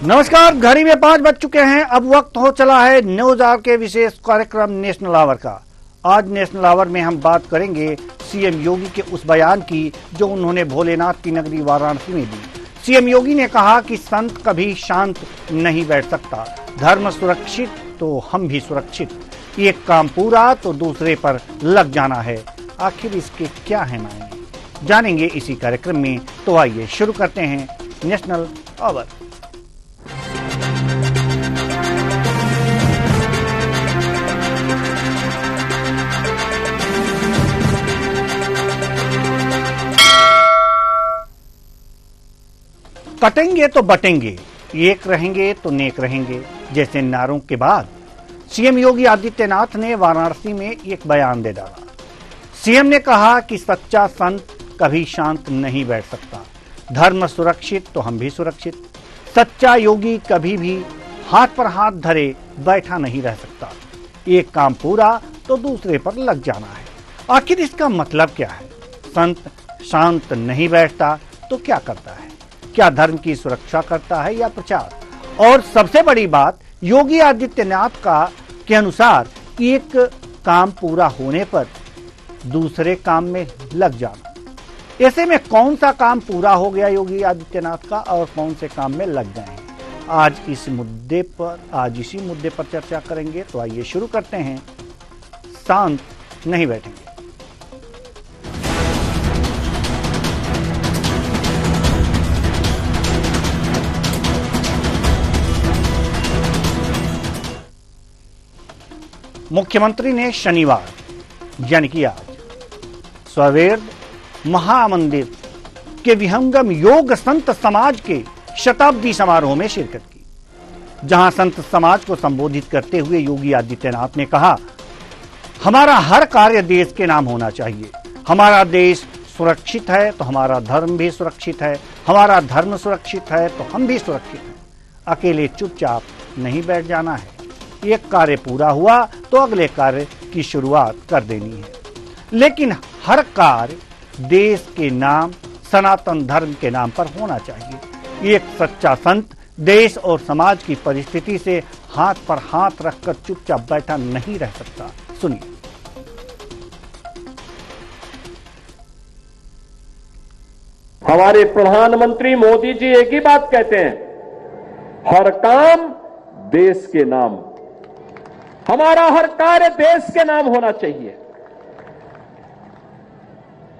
नमस्कार, घड़ी में 5 बज चुके हैं। अब वक्त हो चला है न्यूज आवर के विशेष कार्यक्रम नेशनल आवर का। आज नेशनल आवर में हम बात करेंगे सीएम योगी के उस बयान की जो उन्होंने भोलेनाथ की नगरी वाराणसी में दी। सीएम योगी ने कहा कि संत कभी शांत नहीं बैठ सकता, धर्म सुरक्षित तो हम भी सुरक्षित, एक काम पूरा तो दूसरे पर लग जाना है। आखिर इसके क्या है मायने, जानेंगे इसी कार्यक्रम में। तो आइए शुरू करते हैं नेशनल आवर। कटेंगे तो बटेंगे, एक रहेंगे तो नेक रहेंगे जैसे नारों के बाद सीएम योगी आदित्यनाथ ने वाराणसी में एक बयान दे डाला। सीएम ने कहा कि सच्चा संत कभी शांत नहीं बैठ सकता, धर्म सुरक्षित तो हम भी सुरक्षित, सच्चा योगी कभी भी हाथ पर हाथ धरे बैठा नहीं रह सकता, एक काम पूरा तो दूसरे पर लग जाना है। आखिर इसका मतलब क्या है? संत शांत नहीं बैठता तो क्या करता है? क्या धर्म की सुरक्षा करता है या प्रचार? और सबसे बड़ी बात, योगी आदित्यनाथ के अनुसार एक काम पूरा होने पर दूसरे काम में लग जाना। ऐसे में कौन सा काम पूरा हो गया योगी आदित्यनाथ का और कौन से काम में लग गए हैं? आज इसी मुद्दे पर चर्चा करेंगे। तो आइए शुरू करते हैं। शांत नहीं बैठेंगे। मुख्यमंत्री ने शनिवार यानी कि आज स्ववेद महामंदिर के विहंगम योग संत समाज के शताब्दी समारोह में शिरकत की, जहां संत समाज को संबोधित करते हुए योगी आदित्यनाथ ने कहा, हमारा हर कार्य देश के नाम होना चाहिए। हमारा देश सुरक्षित है तो हमारा धर्म भी सुरक्षित है, हमारा धर्म सुरक्षित है तो हम भी सुरक्षित हैं। अकेले चुपचाप नहीं बैठ जाना है, एक कार्य पूरा हुआ तो अगले कार्य की शुरुआत कर देनी है। लेकिन हर कार्य देश के नाम, सनातन धर्म के नाम पर होना चाहिए। एक सच्चा संत देश और समाज की परिस्थिति से हाथ पर हाथ रखकर चुपचाप बैठा नहीं रह सकता। सुनिए। हमारे प्रधानमंत्री मोदी जी एक ही बात कहते हैं, हर काम देश के नाम। हमारा हर कार्य देश के नाम होना चाहिए।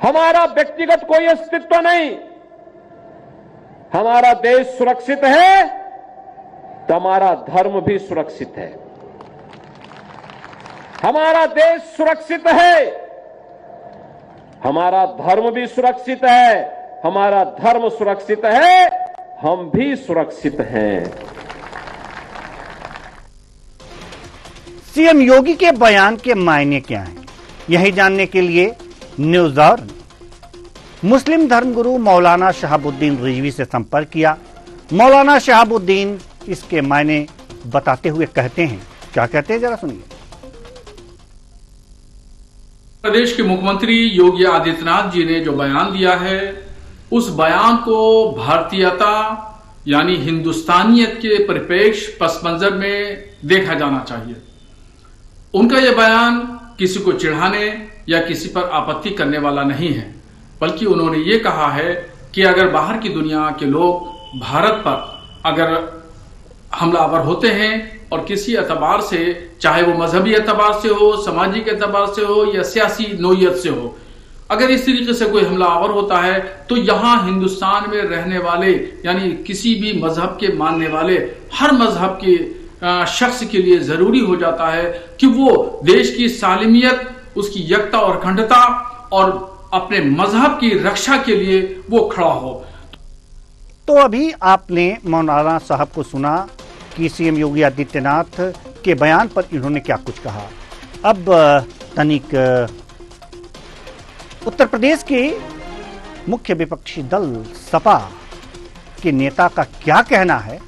हमारा व्यक्तिगत कोई अस्तित्व नहीं। हमारा देश सुरक्षित है तो हमारा धर्म भी सुरक्षित है। हमारा देश सुरक्षित है, हमारा धर्म भी सुरक्षित है। हमारा धर्म सुरक्षित है, हम भी सुरक्षित हैं। सीएम योगी के बयान के मायने क्या हैं? यही जानने के लिए न्यूज आवर मुस्लिम धर्मगुरु मौलाना शहाबुद्दीन रिजवी से संपर्क किया। मौलाना शहाबुद्दीन इसके मायने बताते हुए कहते हैं, क्या कहते हैं जरा सुनिए। प्रदेश के मुख्यमंत्री योगी आदित्यनाथ जी ने जो बयान दिया है, उस बयान को भारतीयता यानी हिंदुस्तानियत के परिप्रेक्ष्य पस मंजर में देखा जाना चाहिए। उनका यह बयान किसी को चिढ़ाने या किसी पर आपत्ति करने वाला नहीं है, बल्कि उन्होंने ये कहा है कि अगर बाहर की दुनिया के लोग भारत पर अगर हमलावर होते हैं और किसी एतबार से, चाहे वो मजहबी एतबार से हो, सामाजिक एतबार से हो या सियासी नोयत से हो, अगर इस तरीके से कोई हमलावर होता है तो यहां हिंदुस्तान में रहने वाले यानी किसी भी मजहब के मानने वाले हर मजहब के शख्स के लिए जरूरी हो जाता है कि वो देश की सालिमियत, उसकी एकता और अखंडता और अपने मजहब की रक्षा के लिए वो खड़ा हो। तो अभी आपने मौलाना साहब को सुना कि सीएम योगी आदित्यनाथ के बयान पर इन्होंने क्या कुछ कहा। अब तनिक उत्तर प्रदेश के मुख्य विपक्षी दल सपा के नेता का क्या कहना है,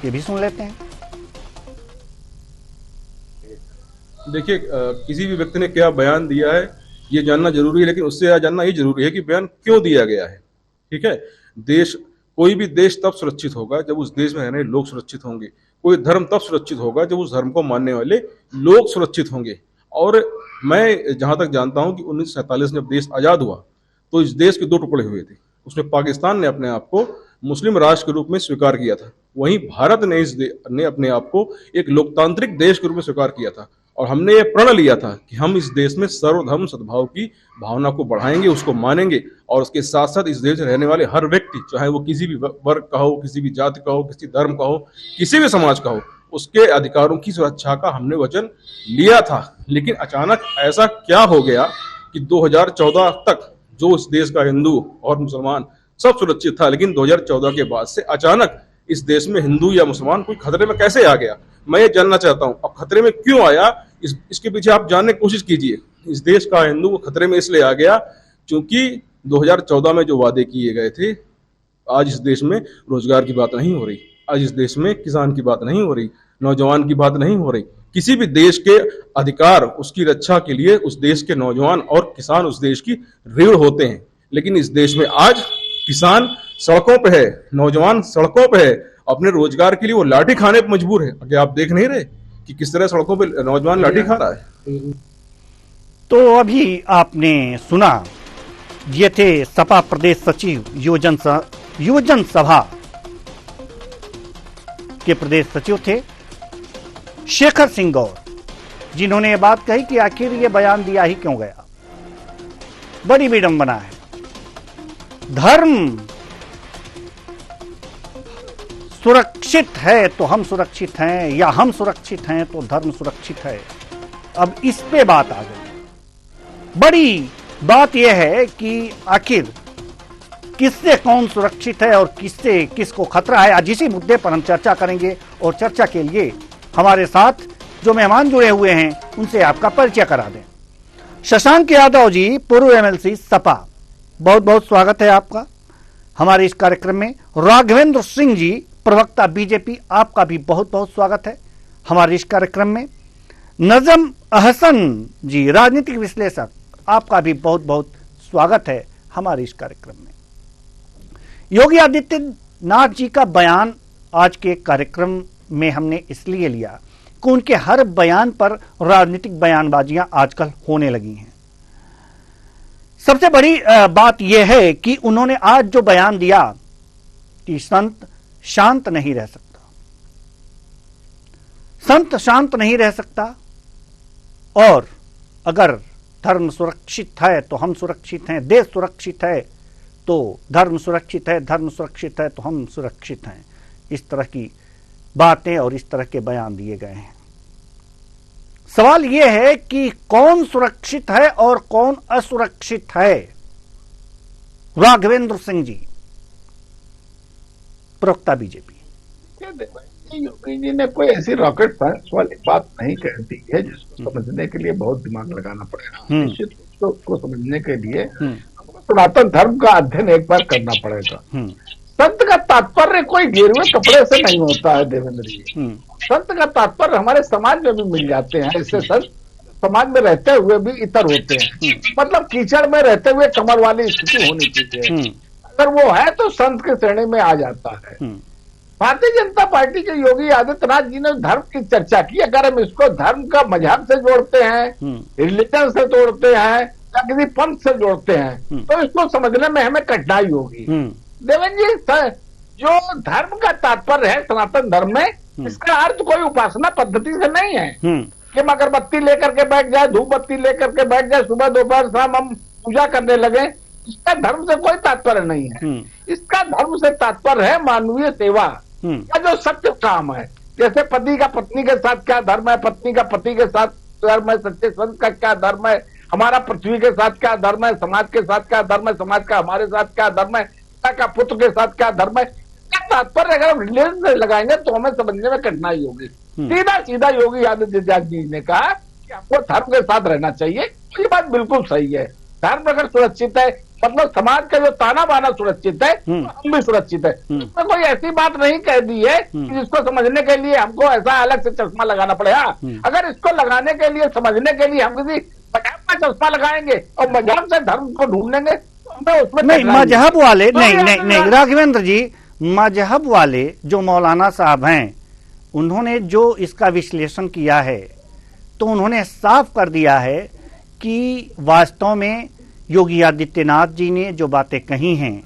ये भी सुन लेते हैं। देखिए, किसी भी व्यक्ति ने क्या बयान दिया है ये जानना जरूरी है, लेकिन उससे जानना ये जरूरी है कि बयान क्यों दिया गया है। ठीक है, देश कोई भी देश तब सुरक्षित होगा जब उस देश में रहने वाले लोग सुरक्षित होंगे। कोई धर्म तब सुरक्षित होगा जब उस धर्म को मानने वाले लोग सुरक्षित होंगे। और मैं जहां तक जानता हूं कि 1947 में जब देश आजाद हुआ तो इस देश के दो टुकड़े हुए थे। उसमें पाकिस्तान ने अपने आप को मुस्लिम राष्ट्र के रूप में स्वीकार किया था, वहीं भारत ने अपने आप को एक लोकतांत्रिक देश के रूप में स्वीकार किया था। और हमने ये प्रण लिया था कि हम इस देश में सर्वधर्म सद्भाव की भावना को बढ़ाएंगे, उसको मानेंगे, और उसके साथ साथ इस देश में रहने वाले हर व्यक्ति, चाहे वो किसी भी वर्ग का हो, किसी भी जाति का हो, किसी धर्म का हो, किसी भी समाज का हो, उसके अधिकारों की सुरक्षा का हमने वचन लिया था। लेकिन अचानक ऐसा क्या हो गया कि 2014 तक जो इस देश का हिंदू और मुसलमान सब सुरक्षित था, लेकिन 2014 के बाद से अचानक इस देश में हिंदू या मुसलमान कोई खतरे में कैसे आ गया? मैं ये जानना चाहता हूं, अब खतरे में क्यों आया, इसके पीछे आप जानने की कोशिश कीजिए। इस देश का हिंदू को खतरे में इसलिए आ गया क्योंकि 2014 में जो वादे किए गए थे, आज इस देश में रोजगार की बात नहीं हो रही, आज इस देश में किसान की बात नहीं हो रही, नौजवान की बात नहीं हो रही। किसी भी देश के अधिकार, उसकी रक्षा के लिए उस देश के नौजवान और किसान उस देश की रीढ़ होते हैं। लेकिन इस देश में आज किसान सड़कों पे है, नौजवान सड़कों पे है, अपने रोजगार के लिए वो लाठी खाने पर मजबूर है। क्या आप देख नहीं रहे कि किस तरह सड़कों पे नौजवान लाठी खा रहा है? तो अभी आपने सुना, ये थे सपा प्रदेश सचिव युवजन सभा के प्रदेश सचिव थे शेखर सिंह गौर, जिन्होंने ये बात कही कि आखिर ये बयान दिया ही क्यों गया। बड़ी विडंबना है। धर्म सुरक्षित है तो हम सुरक्षित हैं, या हम सुरक्षित हैं तो धर्म सुरक्षित है। अब इस पे बात आ गई। बड़ी बात यह है कि आखिर किससे कौन सुरक्षित है और किससे किसको खतरा है। आज इसी मुद्दे पर हम चर्चा करेंगे, और चर्चा के लिए हमारे साथ जो मेहमान जुड़े हुए हैं उनसे आपका परिचय करा दें। शशांक यादव जी, पूर्व एमएलसी सपा, बहुत बहुत स्वागत है आपका हमारे इस कार्यक्रम में। राघवेंद्र सिंह जी, प्रवक्ता बीजेपी, आपका भी बहुत बहुत स्वागत है हमारे इस कार्यक्रम में। नजम अहसन जी, राजनीतिक विश्लेषक, आपका भी बहुत बहुत स्वागत है हमारे इस कार्यक्रम में। योगी आदित्यनाथ जी का बयान आज के कार्यक्रम में हमने इसलिए लिया कि उनके हर बयान पर राजनीतिक बयानबाजियां आजकल होने लगी हैं। सबसे बड़ी बात यह है कि उन्होंने आज जो बयान दिया कि संत शांत नहीं रह सकता, संत शांत नहीं रह सकता, और अगर धर्म सुरक्षित है तो हम सुरक्षित हैं, देश सुरक्षित है तो धर्म सुरक्षित है, धर्म सुरक्षित है तो हम सुरक्षित हैं। इस तरह की बातें और इस तरह के बयान दिए गए हैं। सवाल यह है कि कौन सुरक्षित है और कौन असुरक्षित है। राघवेंद्र सिंह जी, प्रवक्ता बीजेपी। योगी जी ने कोई ऐसी रॉकेट साइंस वाली बात नहीं कह दी है जिसको समझने के लिए बहुत दिमाग लगाना पड़ेगा। निश्चित रूप से उसको समझने के लिए सनातन धर्म का अध्ययन एक बार करना पड़ेगा। संत का तात्पर्य कोई गिरवे कपड़े से नहीं होता है देवेंद्र जी। संत का तात्पर्य हमारे समाज में भी मिल जाते हैं। इससे संत समाज में रहते हुए भी इतर होते हैं, मतलब कीचड़ में रहते हुए कमर वाली स्थिति होनी चाहिए। अगर वो है तो संत के श्रेणी में आ जाता है। भारतीय जनता पार्टी के योगी आदित्यनाथ जी ने धर्म की चर्चा की। अगर हम इसको धर्म का मजहब से जोड़ते हैं, रिलीजन से जोड़ते हैं, या किसी पंथ से जोड़ते हैं, तो इसको समझने में हमें कठिनाई होगी। देवेंद्र जी, जो धर्म का तात्पर्य है सनातन धर्म में, इसका अर्थ कोई उपासना पद्धति से नहीं है कि हम अगरबत्ती लेकर के बैठ जाए, धूप बत्ती लेकर के बैठ जाए, सुबह दोपहर शाम हम पूजा करने लगे। इसका धर्म से कोई तात्पर्य नहीं है। इसका धर्म से तात्पर्य है मानवीय सेवा या जो सत्य काम है। जैसे पति का पत्नी के साथ क्या धर्म है, पत्नी का पति के साथ धर्म है, सच्चे संत का क्या धर्म है, हमारा पृथ्वी के साथ क्या धर्म है, समाज के साथ क्या धर्म है, समाज का हमारे साथ क्या धर्म है, पिता का पुत्र के साथ क्या धर्म है। इसका तात्पर्य अगर हम रिलेशन से लगाएंगे तो हमें समझने में कठिनाई होगी। सीधा सीधा योगी आदित्यनाथ जी ने कहा कि हमको धर्म के साथ रहना चाहिए। ये बात बिल्कुल सही है। धर्म अगर सुरक्षित है, मतलब समाज का जो ताना बाना सुरक्षित है, तो हम भी सुरक्षित है। इसमें कोई ऐसी बात नहीं कह दी है कि जिसको समझने के लिए हमको ऐसा अलग से चश्मा लगाना पड़ेगा। अगर इसको लगाने के लिए, समझने के लिए हम किसी मजहब का चश्मा लगाएंगे और मजहब से धर्म को ढूंढेंगे तो हमें उसमें नहीं, मजहब वाले नहीं राघवेंद्र जी, मजहब वाले जो मौलाना साहब हैं, उन्होंने जो इसका विश्लेषण किया है तो उन्होंने साफ कर दिया है कि वास्तव में योगी आदित्यनाथ जी ने जो बातें कही हैं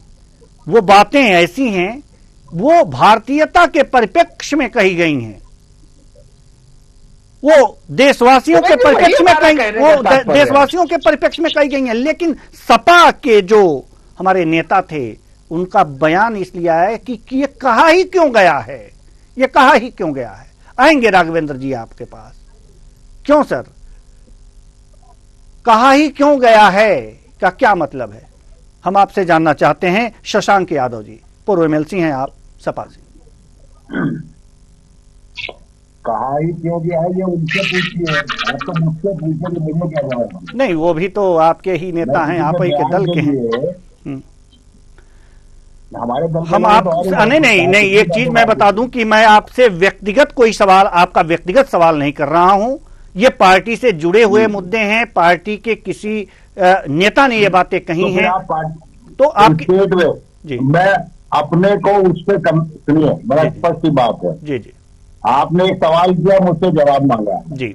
वो बातें ऐसी हैं, वो भारतीयता के परिप्रेक्ष्य में कही गई हैं, वो देशवासियों के परिप्रेक्ष्य में देशवासियों के परिप्रेक्ष्य में कही गई हैं। लेकिन सपा के जो हमारे नेता थे उनका बयान इसलिए आया है कि ये कहा ही क्यों गया है, ये कहा ही क्यों गया है। आएंगे राघवेंद्र जी आपके पास। क्यों सर, कहा ही क्यों गया है का क्या मतलब है, हम आपसे जानना चाहते हैं। शशांक यादव जी, पूर्व एमएलसी हैं आप सपा से। कहा ही क्यों गया है ये उनसे पूछिए, आप तो मुझसे पूछिए, मुझे क्या जवाब। नहीं, वो भी तो आपके ही नेता हैं, आप ही के दल के हैं। हमारे दल हम आप नहीं, एक चीज मैं बता दूं कि मैं आपसे व्यक्तिगत कोई सवाल, आपका व्यक्तिगत सवाल नहीं कर रहा हूं। ये पार्टी से जुड़े हुए मुद्दे हैं, पार्टी के किसी नेता ने ये बातें कही हैं तो आपकी जी, मैं अपने को उस पर सुनिए, बड़ा स्पष्ट बात है। जी जी, आपने एक सवाल किया, मुझसे जवाब मांगा जी।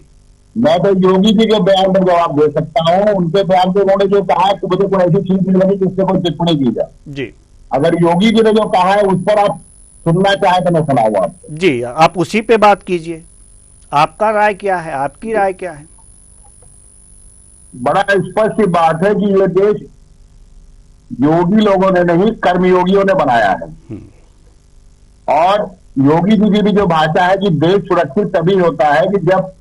मैं तो योगी जी के बयान पर जवाब दे सकता हूँ। उनके बयान पे उन्होंने जो कहा है तो मुझे कोई ऐसी चीज नहीं लगी जिससे कोई टिप्पणी की जाए जी। अगर योगी जी ने जो कहा है उस पर आप सुनना चाहे तो मैं सुनाऊंगा आपको। जी, आप उसी पे बात कीजिए। आपका राय क्या है, आपकी राय क्या है? बड़ा स्पष्ट बात है कि ये देश योगी लोगों ने नहीं, कर्मयोगियों ने बनाया है। और योगी जी की भी जो भाषा है कि देश सुरक्षित तभी होता है कि जब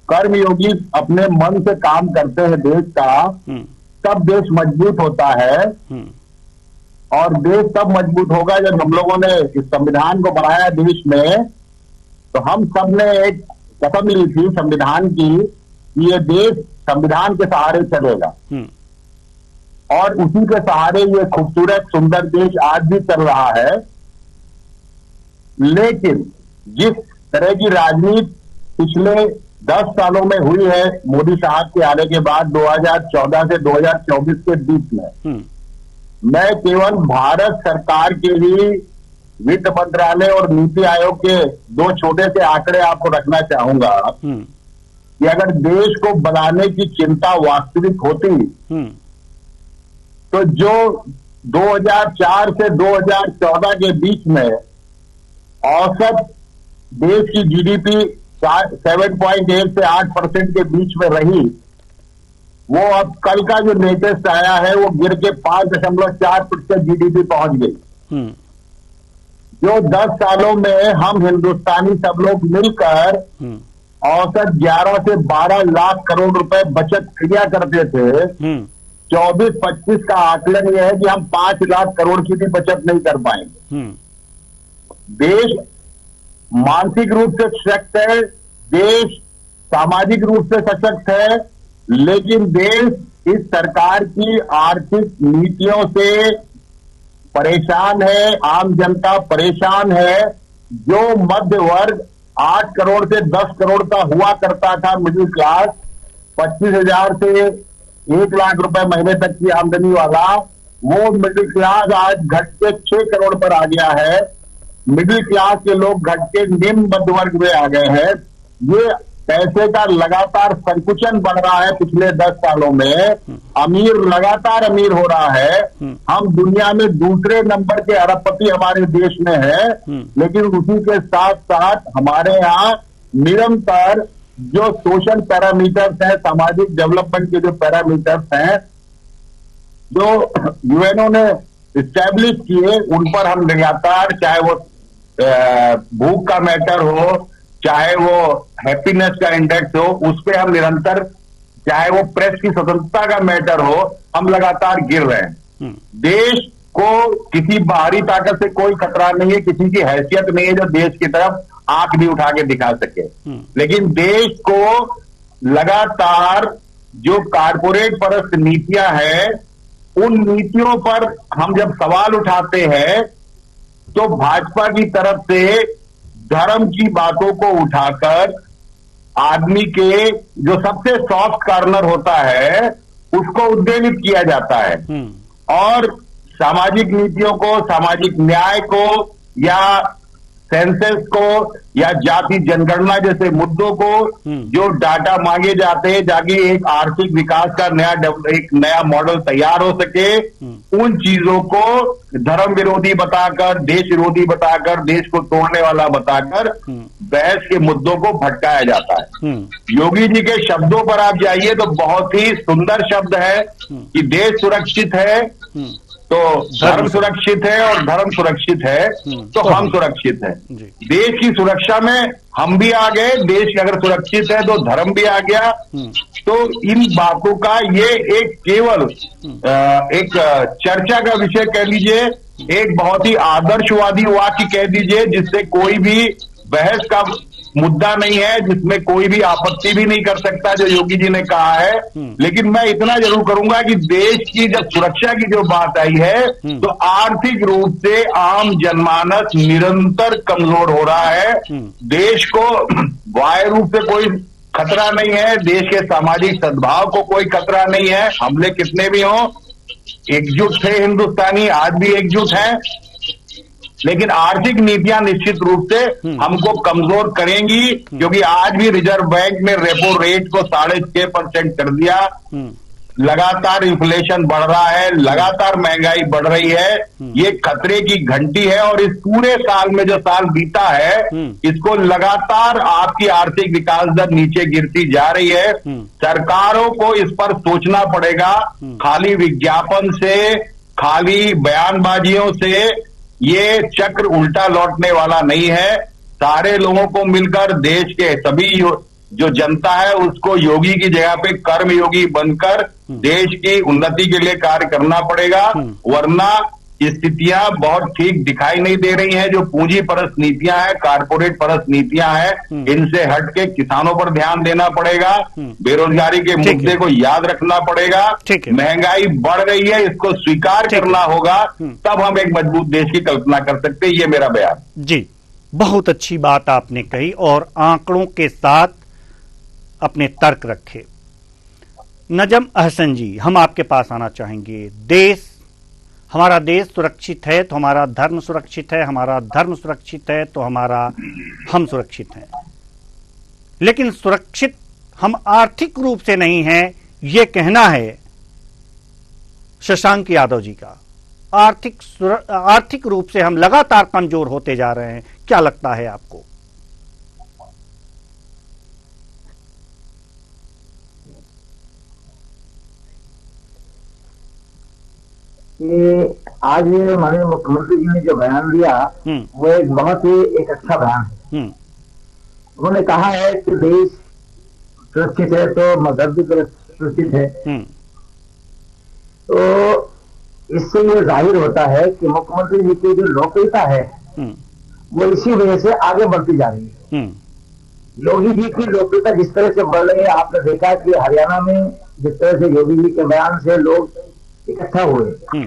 कर्मयोगी अपने मन से काम करते हैं देश का, तब देश मजबूत होता है। और देश तब मजबूत होगा जब हम लोगों ने इस संविधान को बनाया देश में, तो हम सब ने एक कसम ली थी संविधान की कि ये देश संविधान के सहारे चलेगा। और उसी के सहारे ये खूबसूरत सुंदर देश आज भी चल रहा है। लेकिन जिस तरह की राजनीति पिछले 10 सालों में हुई है मोदी साहब के आने के बाद, 2014 से 2024 के बीच में, मैं केवल भारत सरकार के ही वित्त मंत्रालय और नीति आयोग के 2 छोटे से आंकड़े आपको रखना चाहूंगा कि अगर देश को बनाने की चिंता वास्तविक होती तो जो 2004 से 2014 के बीच में औसत देश की जीडीपी 7.8 से 8% के बीच में रही, वो अब कल का जो लेटेस्ट आया है वो गिर के 5.4% जीडीपी पहुंच गई। जो 10 सालों में हम हिंदुस्तानी सब लोग मिलकर औसत 11 से 12 लाख करोड़ रुपए बचत किया करते थे, 24-25 का आकलन यह है कि हम 5 लाख करोड़ की भी बचत नहीं कर पाएंगे। देश मानसिक रूप से सशक्त है, देश सामाजिक रूप से सशक्त है, लेकिन देश इस सरकार की आर्थिक नीतियों से परेशान है, आम जनता परेशान है। जो मध्य वर्ग 8 करोड़ से 10 करोड़ का हुआ करता था मिडिल क्लास, 25,000 से 1 लाख रुपए महीने तक की आमदनी वाला, वो मिडिल क्लास आज घट के 6 करोड़ पर आ गया है। मिडिल क्लास के लोग घट के निम्न मध्य वर्ग में आ गए हैं। ये पैसे का लगातार संकुचन बढ़ रहा है पिछले 10 सालों में। अमीर लगातार अमीर हो रहा है। हम दुनिया में दूसरे नंबर के अरबपति हमारे देश में है, लेकिन उसी के साथ साथ हमारे यहाँ निरंतर जो सोशल पैरामीटर्स हैं, सामाजिक डेवलपमेंट के जो पैरामीटर्स हैं, जो यूएनओ ने इस्टेब्लिश किए, उन पर हम लगातार, चाहे वो भूख का मैटर हो, चाहे वो हैप्पीनेस का इंडेक्स हो, उस पे हम निरंतर, चाहे वो प्रेस की स्वतंत्रता का मैटर हो, हम लगातार गिर रहे हैं। देश को किसी बाहरी ताकत से कोई खतरा नहीं है, किसी की हैसियत नहीं है जो देश की तरफ आंख भी उठा के दिखा सके। लेकिन देश को लगातार जो कारपोरेट परस्त नीतियां हैं, उन नीतियों पर हम जब सवाल उठाते हैं तो भाजपा की तरफ से धर्म की बातों को उठाकर आदमी के जो सबसे सॉफ्ट कॉर्नर होता है उसको उद्वेलित किया जाता है, और सामाजिक नीतियों को, सामाजिक न्याय को, या सेंसस को या जाति जनगणना जैसे मुद्दों को जो डाटा मांगे जाते हैं ताकि एक आर्थिक विकास का एक नया मॉडल तैयार हो सके, उन चीजों को धर्म विरोधी बताकर, देश विरोधी बताकर, देश को तोड़ने वाला बताकर बहस के मुद्दों को भटकाया जाता है। योगी जी के शब्दों पर आप जाइए तो बहुत ही सुंदर शब्द है कि देश सुरक्षित है तो धर्म सुरक्षित है और धर्म सुरक्षित है तो हम सुरक्षित हैं। देश की सुरक्षा में हम भी आ गए, देश अगर सुरक्षित है तो धर्म भी आ गया। तो इन बातों का ये एक केवल एक चर्चा का विषय कह लीजिए, एक बहुत ही आदर्शवादी वाक्य कह दीजिए जिससे कोई भी बहस का मुद्दा नहीं है, जिसमें कोई भी आपत्ति भी नहीं कर सकता जो योगी जी ने कहा है। लेकिन मैं इतना जरूर करूंगा कि देश की जब सुरक्षा की जो बात आई है तो आर्थिक रूप से आम जनमानस निरंतर कमजोर हो रहा है। देश को बाह्य रूप से कोई खतरा नहीं है, देश के सामाजिक सद्भाव को कोई खतरा नहीं है। हमले कितने भी हों, एकजुट थे हिंदुस्तानी, आज भी एकजुट हैं, लेकिन आर्थिक नीतियां निश्चित रूप से हमको कमजोर करेंगी, क्योंकि आज भी रिजर्व बैंक ने रेपो रेट को 6.5% कर दिया। लगातार इन्फ्लेशन बढ़ रहा है, लगातार महंगाई बढ़ रही है, ये खतरे की घंटी है। और इस पूरे साल में जो साल बीता है इसको लगातार आपकी आर्थिक विकास दर नीचे गिरती जा रही है। सरकारों को इस पर सोचना पड़ेगा, खाली विज्ञापन से, खाली बयानबाजियों से ये चक्र उल्टा लौटने वाला नहीं है। सारे लोगों को मिलकर देश के सभी जो जनता है उसको योगी की जगह पे कर्मयोगी बनकर देश की उन्नति के लिए कार्य करना पड़ेगा, वरना स्थितियां बहुत ठीक दिखाई नहीं दे रही हैं। जो पूंजी परस्त नीतियां हैं, कारपोरेट परस्त नीतियां हैं, इनसे हटके किसानों पर ध्यान देना पड़ेगा, बेरोजगारी के मुद्दे को याद रखना पड़ेगा, महंगाई बढ़ रही है इसको स्वीकार करना होगा, तब हम एक मजबूत देश की कल्पना कर सकते हैं। ये मेरा बयान। जी, बहुत अच्छी बात आपने कही और आंकड़ों के साथ अपने तर्क रखे। नजम अहसन जी, हम आपके पास आना चाहेंगे। हमारा देश सुरक्षित है तो हमारा धर्म सुरक्षित है, हमारा धर्म सुरक्षित है तो हम सुरक्षित हैं। लेकिन सुरक्षित हम आर्थिक रूप से नहीं हैं, यह कहना है शशांक यादव जी का। आर्थिक रूप से हम लगातार कमजोर होते जा रहे हैं, क्या लगता है आपको? कि आज माननीय मुख्यमंत्री जी ने जो बयान दिया वो एक बहुत ही एक अच्छा बयान है। उन्होंने कहा है कि देश सुरक्षित है तो मजहब भी सुरक्षित है। तो इससे ये जाहिर होता है कि मुख्यमंत्री जी की जो लोकप्रियता है वो इसी वजह से आगे बढ़ती जा रही है। योगी जी की लोकप्रियता जिस तरह से बढ़ रही है, आपने देखा कि हरियाणा में जिस तरह से योगी जी के बयान से लोग इकट्ठा हुए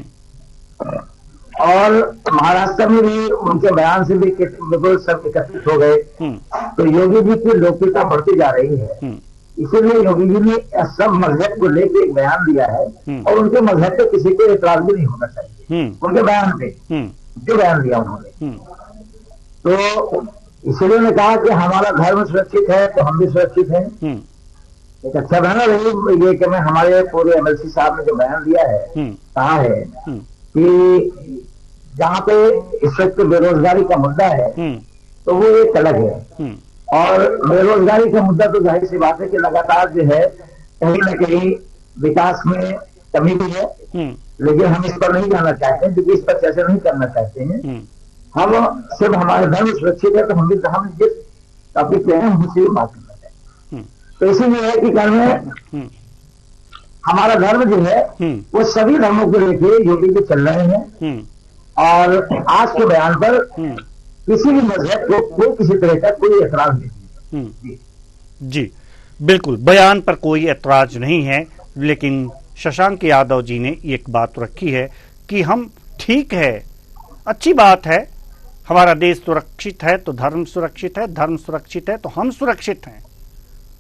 और महाराष्ट्र में भी उनके बयान से भी बिल्कुल सब एकत्रित हो गए, तो योगी जी की लोकप्रियता बढ़ती जा रही है। इसीलिए योगी जी ने सब मजहब को लेकर एक बयान दिया है और उनके मजहब पे किसी को एतराज भी नहीं होना चाहिए। उनके बयान पे जो बयान दिया उन्होंने, तो इसलिए उन्होंने कहा कि हमारा धर्म सुरक्षित है तो हम भी सुरक्षित हैं। एक अच्छा बयान रही ये कि मैं हमारे पूरे एमएलसी साहब ने जो बयान दिया है, कहा है कि जहाँ पे इस वक्त बेरोजगारी का मुद्दा है तो वो एक अलग है। और बेरोजगारी का मुद्दा तो जाहिर सी बात है कि लगातार जो है कहीं न कहीं विकास में कमी भी है, लेकिन हम इस पर नहीं जाना चाहते हैं क्योंकि इस पर चर्चा नहीं करना चाहते हैं। हम सिर्फ हमारा धर्म सुरक्षित है तो हम जिस टॉपिक पे हैं हम उसी बात करना चाहते हैं। तो इसीलिए है कि घर में हमारा धर्म जो है वो सभी धर्मों को लेकर योगी जी चल रहे हैं और आज के बयान पर किसी भी मजहब को कोई किसी तरह का कोई ऐतराज नहीं। जी बिल्कुल, बयान पर कोई ऐतराज नहीं है, लेकिन शशांक यादव जी ने एक बात रखी है कि हम ठीक है, अच्छी बात है, हमारा देश सुरक्षित है तो धर्म सुरक्षित है, धर्म सुरक्षित है तो हम सुरक्षित हैं।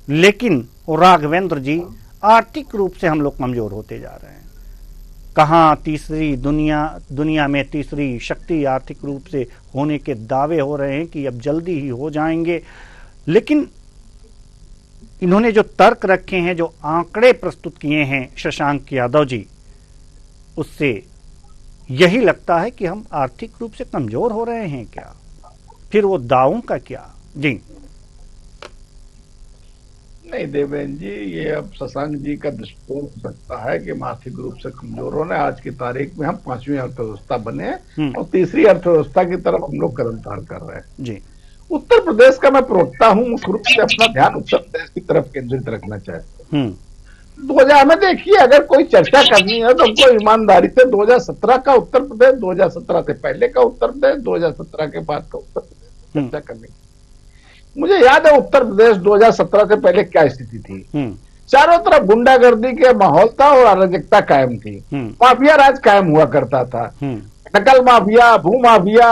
लेकिन राघवेंद्र जी, आर्थिक रूप से हम लोग कमजोर होते जा रहे हैं। कहाँ तीसरी दुनिया में तीसरी शक्ति आर्थिक रूप से होने के दावे हो रहे हैं कि अब जल्दी ही हो जाएंगे, लेकिन इन्होंने जो तर्क रखे हैं, जो आंकड़े प्रस्तुत किए हैं शशांक यादव जी, उससे यही लगता है कि हम आर्थिक रूप से कमजोर हो रहे हैं क्या? फिर वो दावों का क्या? जी नहीं देवेंद्र जी, ये अब शशांक जी का दृष्टिकोण हो सकता है कि हम आर्थिक रूप से कमजोर होने, आज की तारीख में हम 5वीं अर्थव्यवस्था बने और तीसरी अर्थव्यवस्था की तरफ हम लोग कदम तार कर रहे हैं जी। उत्तर प्रदेश का मैं प्रवक्ता हूं, मुख्य रूप से अपना ध्यान उत्तर प्रदेश की तरफ केंद्रित रखना चाहता हूं। 2000 में देखिए, अगर कोई चर्चा करनी है तो हमको ईमानदारी से 2017 का उत्तर प्रदेश, 2017 से पहले का उत्तर प्रदेश, 2017 के बाद का उत्तर प्रदेश चर्चा करनी। मुझे याद है उत्तर प्रदेश 2017 से पहले क्या स्थिति थी। चारों तरफ गुंडागर्दी के माहौल था और अराजकता कायम थी। माफिया राज कायम हुआ करता था। नकल माफिया, भू माफिया,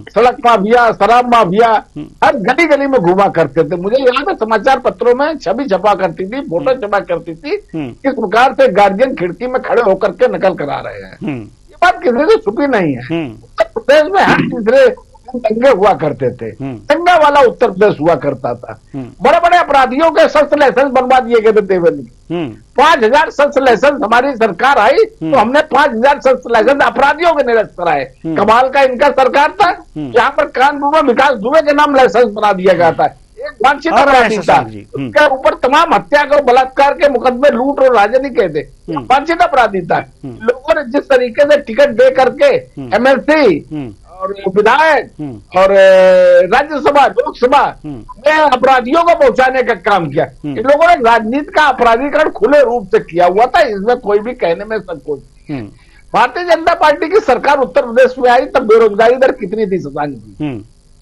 सड़क माफिया, शराब माफिया हर गली गली में घुमा करते थे। मुझे याद है समाचार पत्रों में छवि छपा करती थी, फोटो छपा करती थी, किस प्रकार से गार्जियन खिड़की में खड़े होकर के नकल करा रहे हैं। ये बात किसी से छुपी नहीं है। उत्तर प्रदेश में हर तीसरे दंगे हुआ करते थे। दंगा वाला उत्तर प्रदेश हुआ करता था। बड़े बड़े अपराधियों के सख्त लाइसेंस बनवा दिए गए थे देवेंद्र। 5000 सख्त लाइसेंस हमारी सरकार आई तो हमने 5000 सख्त लाइसेंस अपराधियों के निरस्त कराए। कमाल का इनका सरकार था, जहां पर कानपुर में विकास दुबे के नाम लाइसेंस बना दिया गया था। एक वांछित अपराधी था, उसके ऊपर तमाम हत्या और बलात्कार के मुकदमे, लूट और राजनी के थे। वांछित अपराधी था। लोगों ने जिस तरीके से टिकट दे करके एमएलसी और विधायक और राज्यसभा, लोकसभा में अपराधियों को पहुंचाने का काम किया। इन लोगों ने राजनीति का अपराधीकरण खुले रूप से किया हुआ था, इसमें कोई भी कहने में संकोच नहीं। भारतीय जनता पार्टी की सरकार उत्तर प्रदेश में आई तब बेरोजगारी दर कितनी थी शशांक जी?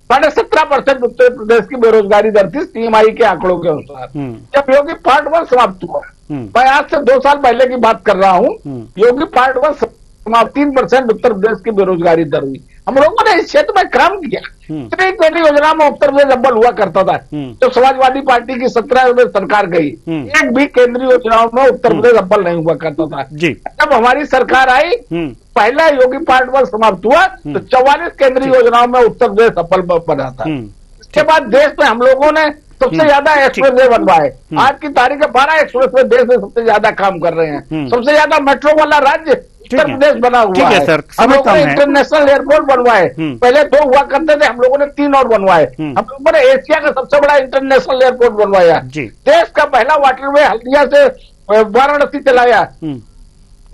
17.5% उत्तर प्रदेश की बेरोजगारी दर थी सीएमआई के आंकड़ों के अनुसार। जब योगी पार्ट 1 समाप्त हुआ, मैं आज से 2 साल पहले की बात कर रहा हूँ, योगी पार्ट 1 समाप्त 3% उत्तर प्रदेश की बेरोजगारी दर हुई। हम लोगों ने इस क्षेत्र में काम किया। कितनी केंद्रीय योजना में उत्तर प्रदेश अव्वल हुआ करता था। जब समाजवादी पार्टी की 17 में सरकार गई, एक भी केंद्रीय योजनाओं में उत्तर प्रदेश अव्वल नहीं हुआ करता था। जब हमारी सरकार आई, पहला योगी पार्ट 1 समाप्त हुआ तो 44 केंद्रीय योजनाओं में उत्तर प्रदेश अव्वल बना था। इसके बाद देश में हम लोगों ने सबसे ज्यादा एक्सप्रेस वे बनवाए। आज की तारीख में 12 एक्सप्रेस वे देश में सबसे ज्यादा काम कर रहे हैं। सबसे ज्यादा मेट्रो वाला राज्य उत्तर प्रदेश बना हुआ है। हम लोगों ने इंटरनेशनल एयरपोर्ट बनवाए, पहले 2 हुआ करते थे, हम लोगों ने 3 और बनवाए। हम लोगों ने एशिया का सबसे बड़ा इंटरनेशनल एयरपोर्ट बनवाया। देश का पहला वाटरवे हल्दिया से वाराणसी चलाया।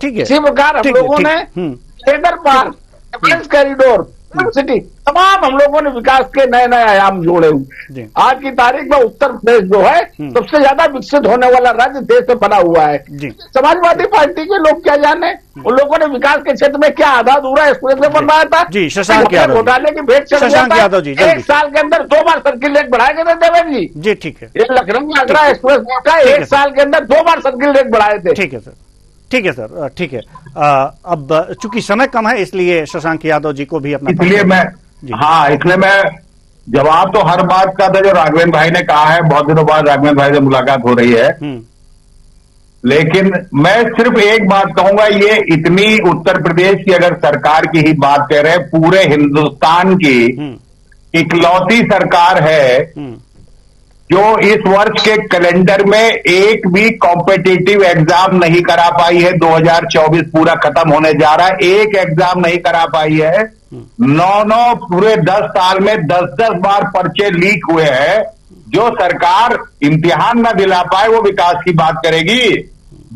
इसी प्रकार हम लोगों ने leather park, defence corridor, city, तमाम हम लोगों ने विकास के नए नए आयाम जोड़े हुए। आज की तारीख में उत्तर प्रदेश जो है सबसे ज्यादा विकसित होने वाला राज्य देश में बना हुआ है। समाजवादी पार्टी के लोग क्या जाने, उन लोगों ने विकास के क्षेत्र में क्या आधा अधूरा एक्सप्रेस वे बनवाया था। जी शशांक यादव घोटाले की भेंट चढ़ गया था। एक साल के अंदर 2 बार सर्किल लेक बढ़ाए गए थे देवेंद्र जी। जी ठीक है। ये लखनऊ आगरा एक्सप्रेस वे का 1 साल के अंदर 2 बार सर्किल लेक बढ़ाए थे। ठीक है सर, ठीक है सर, ठीक है। अब चूंकि समय कम है इसलिए शशांक यादव जी को भी अपना, इसलिए मैं जवाब तो हर बात का था जो राघवेंद्र भाई ने कहा है। बहुत दिनों बाद राघवेंद्र भाई से मुलाकात हो रही है, लेकिन मैं सिर्फ एक बात कहूंगा, ये इतनी उत्तर प्रदेश की अगर सरकार की ही बात कर रहे हैं, पूरे हिंदुस्तान की इकलौती सरकार है जो इस वर्ष के कैलेंडर में एक भी कॉम्पिटिटिव एग्जाम नहीं करा पाई है। 2024 पूरा खत्म होने जा रहा है, एक एग्जाम नहीं करा पाई है। 9 पूरे 10 साल में 10 बार पर्चे लीक हुए हैं। जो सरकार इम्तिहान न दिला पाए वो विकास की बात करेगी।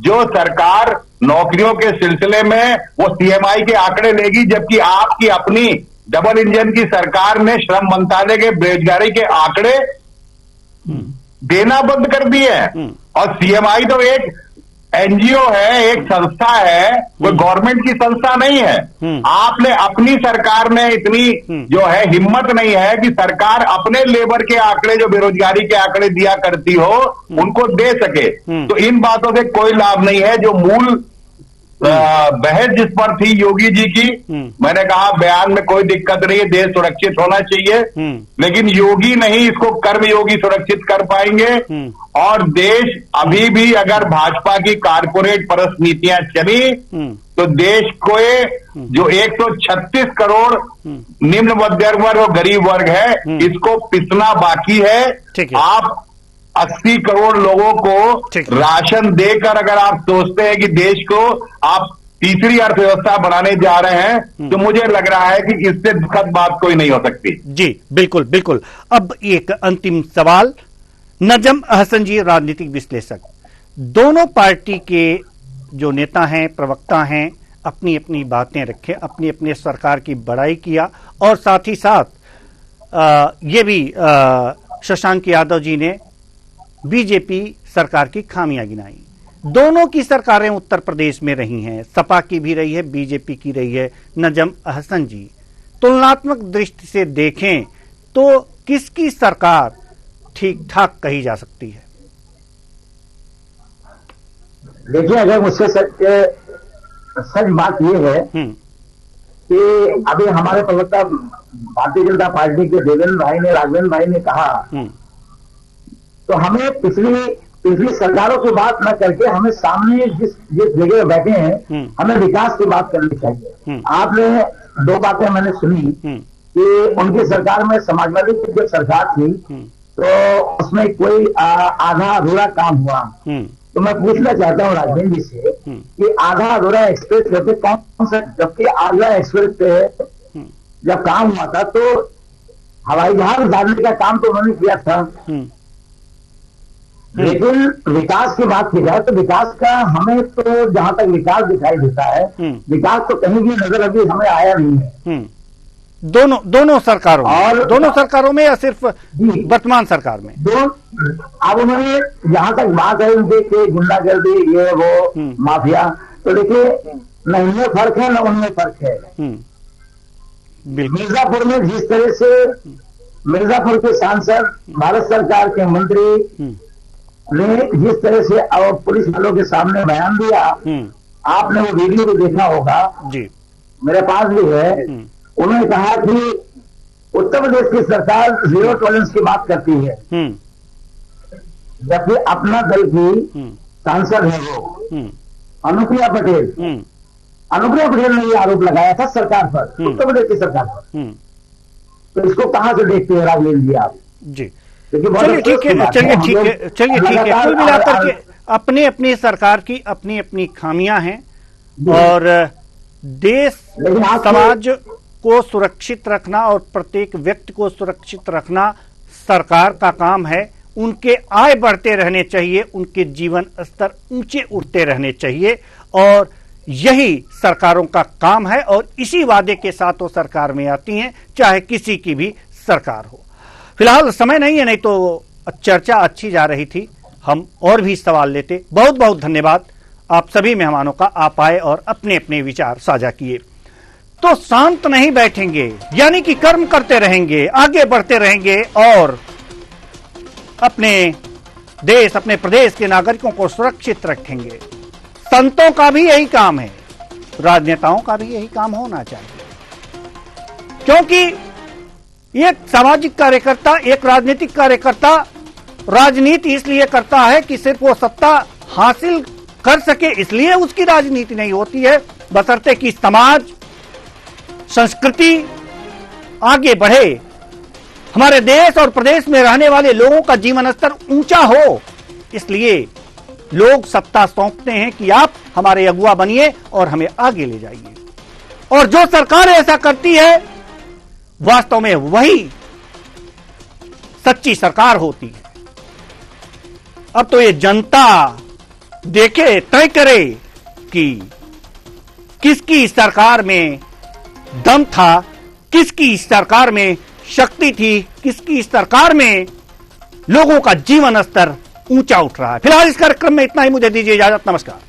जो सरकार नौकरियों के सिलसिले में वो सीएमआई के आंकड़े लेगी, जबकि आपकी अपनी डबल इंजन की सरकार ने श्रम मंत्रालय के बेरोजगारी के आंकड़े देना बंद कर दिए हैं। और सीएमआई तो एक एनजीओ है, एक संस्था है, वो गवर्नमेंट की संस्था नहीं है। आपने अपनी सरकार ने इतनी जो है हिम्मत नहीं है कि सरकार अपने लेबर के आंकड़े जो बेरोजगारी के आंकड़े दिया करती हो उनको दे सके। तो इन बातों से कोई लाभ नहीं है। जो मूल बहस जिस पर थी योगी जी की, मैंने कहा बयान में कोई दिक्कत नहीं है, देश सुरक्षित होना चाहिए, लेकिन योगी नहीं, इसको कर्मयोगी सुरक्षित कर पाएंगे। और देश अभी भी अगर भाजपा की कारपोरेट परस्त नीतियां चली तो देश को जो 136 करोड़ निम्न मध्यम वर्ग और गरीब वर्ग है, इसको पिसना बाकी है। आप 80 करोड़ लोगों को राशन देकर अगर आप सोचते हैं कि देश को आप तीसरी अर्थव्यवस्था बनाने जा रहे हैं, तो मुझे लग रहा है कि इससे दुखद बात कोई नहीं हो सकती। जी बिल्कुल बिल्कुल। अब एक अंतिम सवाल, नजम अहसन जी राजनीतिक विश्लेषक, दोनों पार्टी के जो नेता हैं, प्रवक्ता हैं, अपनी अपनी बातें रखे, अपनी अपनी सरकार की बड़ाई किया और साथ ही साथ ये भी शशांक यादव जी ने बीजेपी सरकार की खामियां गिनाई। दोनों की सरकारें उत्तर प्रदेश में रही हैं, सपा की भी रही है, बीजेपी की रही है। नजम अहसन जी, तुलनात्मक दृष्टि से देखें तो किसकी सरकार ठीक ठाक कही जा सकती है? देखिए, अगर मुझसे सच बात यह है कि अभी हमारे प्रवक्ता भारतीय जनता पार्टी के देवेंद्र भाई ने, राघवेंद्र भाई ने कहा, तो हमें पिछली सरकारों की बात न करके हमें सामने जिस जगह बैठे हैं, हमें विकास की बात करनी चाहिए। आपने दो बातें मैंने सुनी कि उनकी सरकार में समाजवादी की जब सरकार थी तो उसमें कोई आधा अधूरा काम हुआ। तो मैं पूछना चाहता हूँ राजवेंद्र जी से कि आधा अधूरा एक्सप्रेस वे पे कौन सा, जबकि आगरा एक्सप्रेस पे जब काम हुआ था तो हवाई जहाज डालने का काम तो उन्होंने किया था, लेकिन विकास की बात की जाए तो विकास का हमें तो जहां तक विकास दिखाई देता है, विकास तो कहीं भी नजर अभी हमें आया नहीं है। दोनों सरकारों और दोनों सरकारों में या सिर्फ वर्तमान सरकार में? अब उन्होंने जहां तक बात है उनके कि गुंडागर्दी, ये वो माफिया, तो देखिए न इनमें फर्क है न उनमें फर्क है। मिर्जापुर में जिस तरह से मिर्जापुर के सांसद, भारत सरकार के मंत्री ने जिस तरह से और पुलिस वालों के सामने बयान दिया, आपने वो वीडियो भी देखा होगा जी, मेरे पास भी है। उन्होंने कहा कि उत्तर प्रदेश की सरकार जीरो टॉलरेंस की बात करती है, जबकि अपना दल की सांसद है वो अनुप्रिया पटेल, अनुप्रिया पटेल ने ये आरोप लगाया था सरकार पर, उत्तर प्रदेश की सरकार पर। तो इसको कहां से देखते हैं राघवेंद्र जी आप? जी चलिए ठीक है, चलिए ठीक है। कुल मिलाकर के अपनी अपनी सरकार की अपनी अपनी खामियां हैं और देश समाज को सुरक्षित रखना और प्रत्येक व्यक्ति को सुरक्षित रखना सरकार का काम है। उनके आय बढ़ते रहने चाहिए, उनके जीवन स्तर ऊंचे उठते रहने चाहिए और यही सरकारों का काम है और इसी वादे के साथ वो सरकार में आती हैं, चाहे किसी की भी सरकार हो। फिलहाल समय नहीं है, नहीं तो चर्चा अच्छी जा रही थी, हम और भी सवाल लेते। बहुत बहुत धन्यवाद आप सभी मेहमानों का, आप आए और अपने अपने विचार साझा किए। तो शांत नहीं बैठेंगे, यानी कि कर्म करते रहेंगे, आगे बढ़ते रहेंगे और अपने देश, अपने प्रदेश के नागरिकों को सुरक्षित रखेंगे। संतों का भी यही काम है, राजनेताओं का भी यही काम होना चाहिए, क्योंकि एक सामाजिक कार्यकर्ता, एक राजनीतिक कार्यकर्ता राजनीति इसलिए करता है कि सिर्फ वो सत्ता हासिल कर सके, इसलिए उसकी राजनीति नहीं होती है, बशर्ते कि समाज, संस्कृति आगे बढ़े, हमारे देश और प्रदेश में रहने वाले लोगों का जीवन स्तर ऊंचा हो। इसलिए लोग सत्ता सौंपते हैं कि आप हमारे अगुवा बनिए और हमें आगे ले जाइए। और जो सरकार ऐसा करती है वास्तव में वही सच्ची सरकार होती है। अब तो ये जनता देखे, तय करे कि किसकी सरकार में दम था, किसकी सरकार में शक्ति थी, किसकी सरकार में लोगों का जीवन स्तर ऊंचा उठ रहा है। फिलहाल इस कार्यक्रम में इतना ही, मुझे दीजिए इजाजत, नमस्कार।